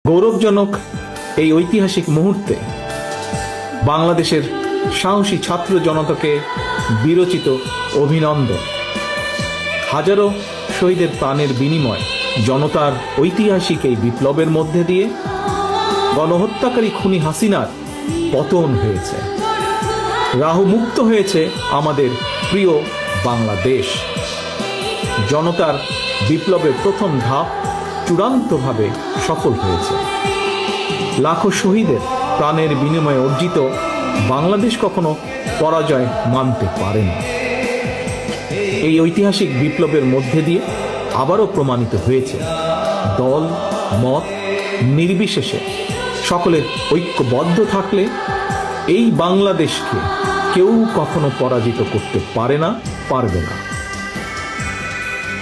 গৌরবজনক এই ঐতিহাসিক মুহূর্তে বাংলাদেশের সাহসী ছাত্র জনতাকে বিরচিত অভিনন্দন। হাজারো শহীদের প্রাণের বিনিময় জনতার ঐতিহাসিক এই বিপ্লবের মধ্যে দিয়ে গণহত্যাকারী খুনি হাসিনার পতন হয়েছে, রাহু মুক্ত হয়েছে আমাদের প্রিয় বাংলাদেশ। জনতার বিপ্লবের প্রথম ধাপ চূড়ান্তভাবে সফল হয়েছে। লাখো শহীদের প্রাণের বিনিময়ে অর্জিত বাংলাদেশ কখনো পরাজয় মানতে পারেনি। এই ঐতিহাসিক বিপ্লবের মধ্যে দিয়ে আবারও প্রমাণিত হয়েছে দল মত নির্বিশেষে সকলের ঐক্যবদ্ধ থাকলে এই বাংলাদেশকে কেউ কখনো পরাজিত করতে পারে না, পারবে না।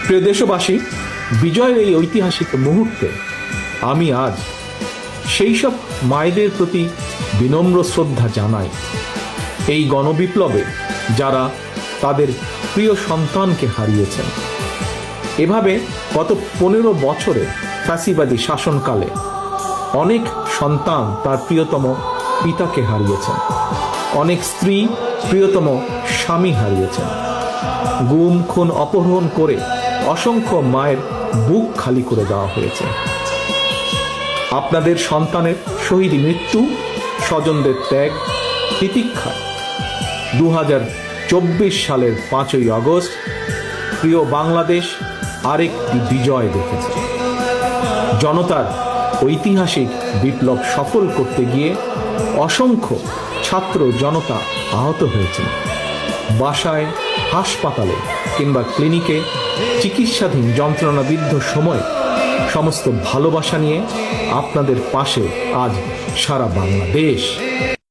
প্রিয় দেশবাসী, বিজয়ের এই ঐতিহাসিক মুহূর্তে আমি আজ সেই সব মায়েদের প্রতি বিনম্র শ্রদ্ধা জানাই, এই গণবিপ্লবে যারা তাদের প্রিয় সন্তানকে হারিয়েছেন। এভাবে গত 15 বছরে ফ্যাসিবাদী শাসনকালে অনেক সন্তান তার প্রিয়তম পিতাকে হারিয়েছেন, অনেক স্ত্রী প্রিয়তম স্বামী হারিয়েছেন। গুম খুন অপহরণ করে অসংখ্য মায়ের বুক খালি করে দেওয়া হয়েছে। আপনাদের সন্তানের শহীদ মৃত্যু, স্বজনদের ত্যাগ, তিতিক্ষা 2024 সালের 5ই আগস্ট প্রিয় বাংলাদেশ আরেকটি বিজয় দেখেছে। জনতার ঐতিহাসিক বিপ্লব সফল করতে গিয়ে অসংখ্য ছাত্র জনতা আহত হয়েছে। বাসায়, হাসপাতালে কিংবা ক্লিনিকে চিকিৎসাধীন যন্ত্রণাবিদ্ধ সময় সমস্ত ভালোবাসা নিয়ে আপনাদের পাশে আজ সারা বাংলাদেশ।